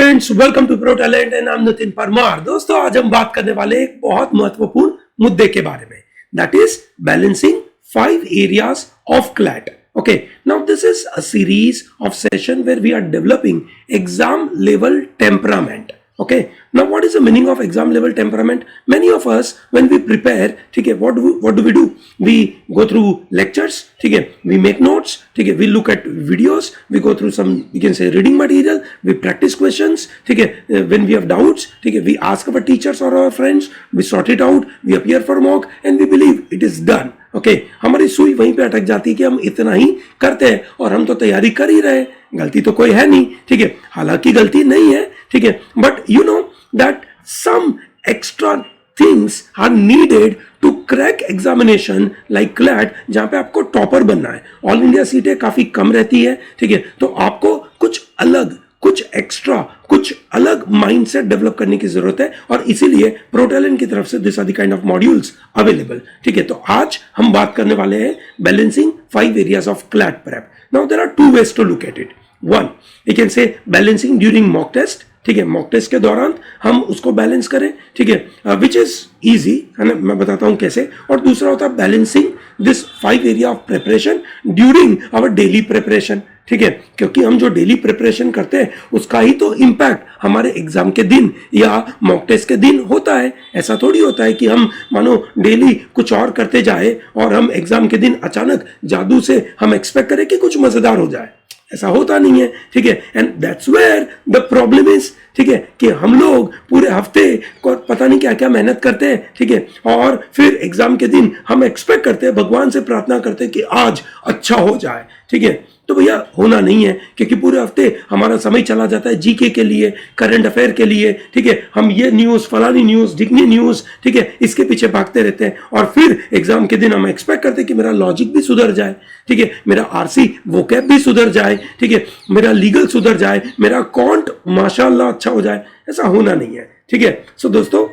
Friends, welcome to pro talent and I am Nitin Parmar. दोस्तों, आज हम बात करने वाले एक बहुत महत्वपूर्ण मुद्दे के बारे में, that is balancing 5 areas of CLAT. Okay, now this is a series of session where we are developing exam level temperament. Okay, now what is the meaning of exam level temperament? Many of us when we prepare, ठीक है, what do we do? We go through lectures, ठीक है, we make notes, ठीक है, we look at videos, we go through some, we can say, reading material, we practice questions, ठीक है, when we have doubts, ठीक है, we ask our teachers or our friends, we sort it out, we appear for mock and we believe it is done. Okay, हमारी सुई वहीं पे अटक जाती है कि हम इतना ही करते हैं और हम तो तैयारी कर ही रहे हैं, गलती तो कोई है नहीं, ठीक है, हालांकि गलती नहीं है, ठीक है, but you know that some extra things are needed to crack examination like CLAT, जहां पे आपको टॉपर बनना है। ऑल इंडिया सीटें काफी कम रहती है, ठीक है, तो आपको कुछ अलग, कुछ एक्स्ट्रा, कुछ अलग माइंडसेट डेवलप करने की जरूरत है और इसीलिए प्रो टैलेंट की तरफ से this are the kind of modules available, ठीक है। तो आज हम बात करने वाले हैं balancing 5 areas of CLAT prep. Now there are 2 ways to look at it. One, you can say balancing during mock test, ठीक है, मॉक टेस्ट के दौरान हम उसको बैलेंस करें, ठीक है, विच इज इजी, है ना, मैं बताता हूं कैसे। और दूसरा होता है balancing this 5 area of preparation during our daily preparation, ठीक है, क्योंकि हम जो डेली प्रिपरेशन करते हैं उसका ही तो इम्पैक्ट हमारे एग्जाम के दिन या मॉक टेस्ट के दिन होता है। ऐसा थोड़ी होता है कि हम मानो डेली कुछ और करते जाए और हम एग्जाम के दिन अचानक जादू से हम एक्सपेक्ट करें कि कुछ मजेदार हो जाए, ऐसा होता नहीं है, ठीक है। And that's where the problem is, ठीक है, कि हम लोग पूरे हफ्ते को पता नहीं क्या क्या मेहनत करते हैं, ठीक है, और फिर एग्जाम के दिन हम एक्सपेक्ट करते हैं, भगवान से प्रार्थना करते हैं कि आज अच्छा हो जाए, ठीक है। तो भैया होना नहीं है, क्योंकि पूरे हफ्ते हमारा समय चला जाता है जीके के लिए, करंट अफेयर के लिए, ठीक है, हम ये न्यूज, फलानी न्यूज, ढिकनी न्यूज, ठीक है, इसके पीछे भागते रहते हैं और फिर एग्जाम के दिन हम एक्सपेक्ट करते हैं कि मेरा लॉजिक भी सुधर जाए, ठीक है, मेरा आरसी वोकैब भी सुधर जाए, ठीक है, मेरा लीगल सुधर जाए, मेरा कॉन्ट माशाल्लाह अच्छा हो जाए। ऐसा होना नहीं है, ठीक है। सो दोस्तों,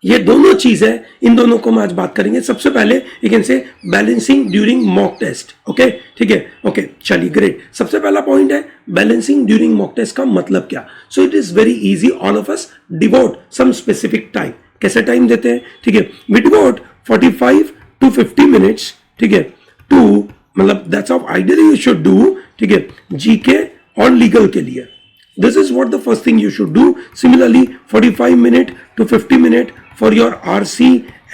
ये दोनों चीजें, इन दोनों को हम आज बात करेंगे। सबसे पहले you can say balancing during mock test, okay, ठीक है, ओके, चलिए ग्रेट। सबसे पहला पॉइंट है बैलेंसिंग ड्यूरिंग मॉक टेस्ट का मतलब क्या। So it is very easy, all of us devote some specific time. कैसे टाइम देते हैं, ठीक है, वी डिवोट 45 to 50 minutes, ठीक है, टू, मतलब that's how ideally you should do, ठीक है, जीके और लीगल के लिए। This is what the first thing you should do. Similarly, 45 minute to 50 minute for your RC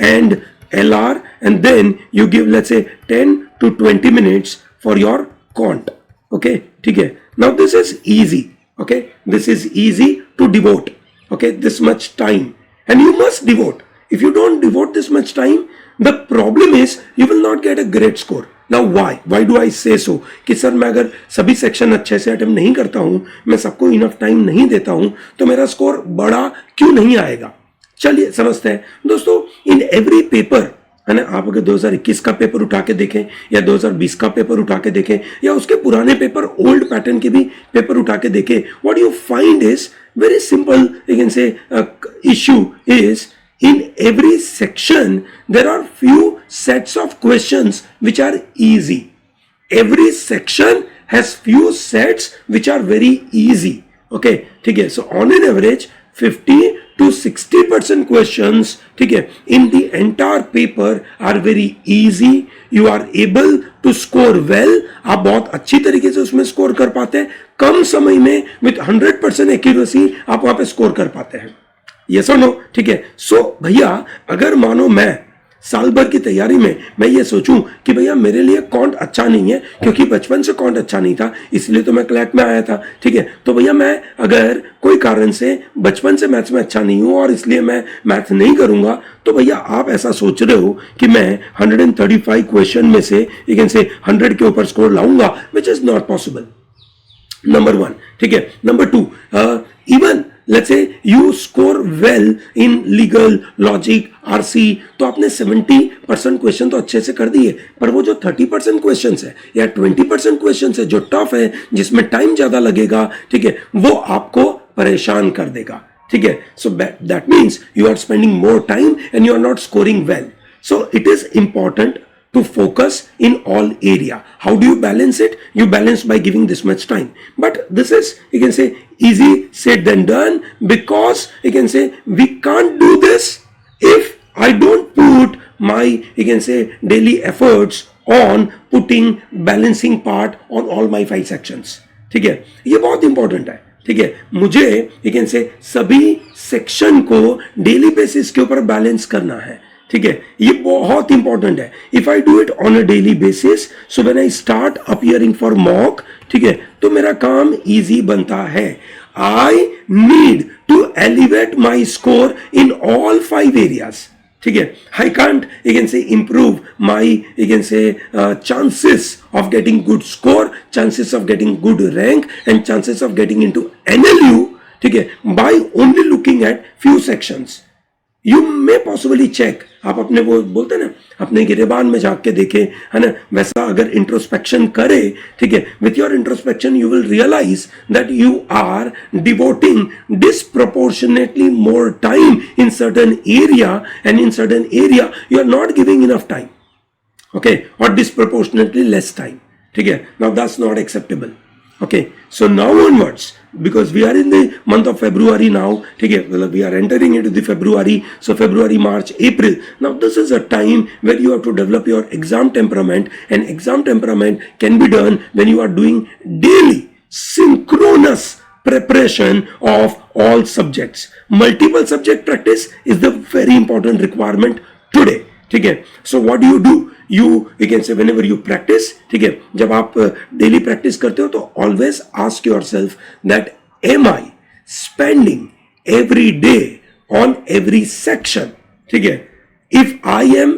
and LR, and then you give, let's say, 10 to 20 minutes for your quant. Okay, ठीक है. Now this is easy. Okay, this is easy to devote. Okay, this much time, and you must devote. If you don't devote this much time, the problem is you will not get a great score. Now why do I say so? कि sir मैं अगर सभी section अच्छे से attempt नहीं करता हूं, मैं सबको इनफ टाइम नहीं देता हूं, तो मेरा स्कोर बड़ा क्यों नहीं आएगा। चलिए समझते हैं दोस्तों। इन एवरी पेपर, है ना, आप अगर 2021 का पेपर उठा के देखें या 2020 का पेपर उठा के देखें या उसके पुराने पेपर, ओल्ड पैटर्न के भी पेपर उठा के देखें, what you find is very simple, you can से issue is in every section there are few sets of questions which are easy. Every section has few sets which are very easy. Okay, ठीक है, so on an average 50 to 60% questions, ठीक है, in the entire paper are very easy. You are able to score well. आप बहुत अच्छी तरीके से उसमें स्कोर कर पाते हैं, कम समय में with 100% accuracy आप वहां पे स्कोर कर पाते हैं। Yes or no? ठीक है। सो भैया, अगर मानो मैं साल भर की तैयारी में मैं ये सोचूं कि भैया मेरे लिए कॉन्ट अच्छा नहीं है, क्योंकि बचपन से कॉन्ट अच्छा नहीं था इसलिए तो मैं क्लैट में आया था, ठीक है, तो भैया मैं अगर कोई कारण से बचपन से मैथ्स में अच्छा नहीं हूं और इसलिए मैं मैथ नहीं करूंगा, तो भैया आप ऐसा सोच रहे हो कि मैं 135 क्वेश्चन में से यू कैन से 100 के ऊपर स्कोर लाऊंगा, which is not possible. Number 1, ठीक है। Number 2, even let's say you score well in legal, logic, RC, तो आपने 70% क्वेश्चन तो अच्छे से कर दिए, पर वो जो 30% क्वेश्चन है या 20% क्वेश्चन है जो टफ है, जिसमें टाइम ज्यादा लगेगा, ठीक है, वो आपको परेशान कर देगा, ठीक है। So that means you are spending more time and you are not scoring well. So it is important to focus in all area. How do you balance it? You balance by giving this much time. But this is, you can say, easy said than done, because you can say we can't do this if I don't put my, you can say, daily efforts on putting balancing part on all my 5 sections. ठीक है, ये बहुत important है. ठीक है, मुझे, you can से, सभी सेक्शन को डेली बेसिस के ऊपर बैलेंस करना है. ठीक है, ये बहुत इंपॉर्टेंट है. If I do it on a daily basis, so when I start appearing for mock, ठीक है, तो मेरा काम इजी बनता है. I need to elevate my score in all 5 areas. ठीक है, I can't, you can say, improve my, you can say, chances of getting good score, chances of getting good rank and chances of getting into NLU, ठीक है, by only looking at few sections. You may possibly check, आप अपने वो बोलते हैं ना, अपने गिरेबान में झांक के देखे, है ना, वैसा अगर इंट्रोस्पेक्शन करे, ठीक है, with your introspection you will realize that you are devoting disproportionately more time in certain area, and in certain area you are not giving enough time, okay, और डिसप्रोपोर्शनेटली लेस टाइम. ठीक है, now that's not acceptable. Okay, so now onwards, because we are in the month of February now, okay, well, we are entering into the February, so February, March, April. Now this is a time where you have to develop your exam temperament, and exam temperament can be done when you are doing daily synchronous preparation of all subjects. Multiple subject practice is the very important requirement today. ठीक है, so what do you do? You can say, whenever you practice, ठीक है, जब आप daily practice करते हो, तो always ask yourself that am I spending every day on every section. ठीक है, if I am,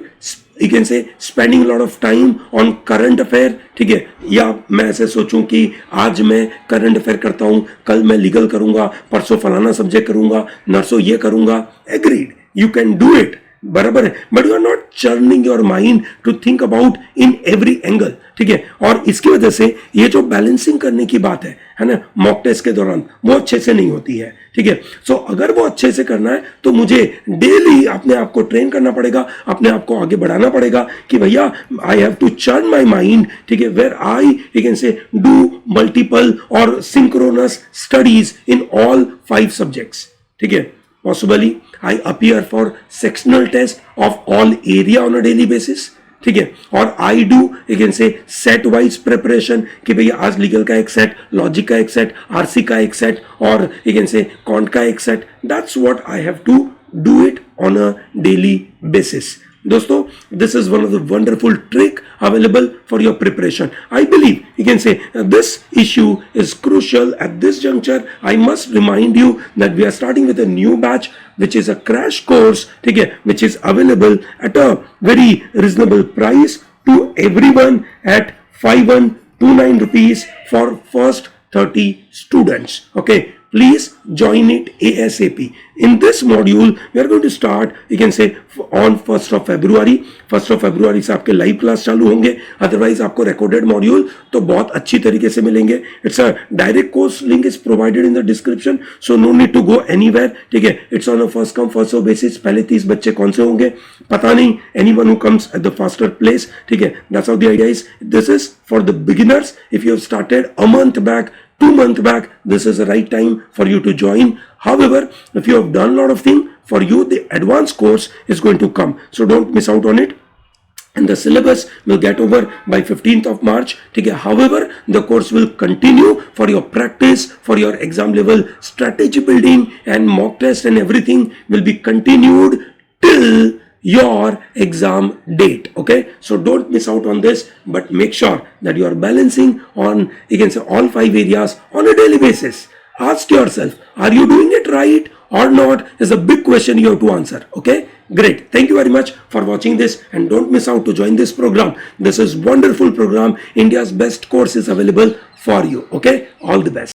you can say, spending lot of time on current affair, ठीक है, या मैं ऐसे सोचूं कि आज मैं करंट अफेयर करता हूं, कल मैं लीगल करूंगा, परसों फलाना सब्जेक्ट करूंगा, नरसों ये करूंगा, agreed, you can do it, बराबर है, but you are not churning your mind to think about in every angle. ठीक है, और इसकी वजह से ये जो बैलेंसिंग करने की बात है ना, मॉक टेस्ट के दौरान, वो अच्छे से नहीं होती है. ठीक है, सो अगर वो अच्छे से करना है तो मुझे डेली अपने आप को ट्रेन करना पड़ेगा, अपने आप को आगे बढ़ाना पड़ेगा कि भैया I have to churn my mind. ठीक है, where I, you can say, do multiple और synchronous studies in all 5 subjects. ठीक है, possibly I appear for sectional test of all area on a daily basis. ठीक है, और I do, you can से, set wise preparation, कि भैया आज लीगल का एक सेट, लॉजिक का एक सेट, आरसी का एक सेट, और यू कैन से कॉन्ट का एक सेट. That's what I have to do it on a daily basis. दोस्तों, this is one of the wonderful trick available for your preparation. I believe, you can say, this issue is crucial at this juncture. I must remind you that we are starting with a new batch, which is a crash course, ठीक है, which is available at a very reasonable price to everyone at 5129 rupees for first 30 students. Okay, please join it ASAP. In this module, we are going to start, you can say, on 1st of February. 1st of February से आपके live class चालू होंगे. Otherwise आपको recorded module तो बहुत अच्छी तरीके से मिलेंगे. It's a direct course, link is provided in the description, so no need to go anywhere. ठीक है, it's on a first come first serve basis. पहले 30 बच्चे कौन से होंगे पता नहीं, anyone who comes at the faster place. ठीक है, that's how the idea is. This is for the beginners. If you have started a month back, 2 months back, this is the right time for you to join. However, if you have done a lot of things, for you the advanced course is going to come, so don't miss out on it. And the syllabus will get over by 15th of March. Okay. However, the course will continue for your practice, for your exam level strategy building, and mock test and everything will be continued till your exam date. Okay, so don't miss out on this, but make sure that you are balancing on, you can say, all 5 areas on a daily basis. Ask yourself, are you doing it right or not, is a big question you have to answer. Okay, great. Thank you very much for watching this, and don't miss out to join this program. This is wonderful program. India's best course is available for you. Okay, all the best.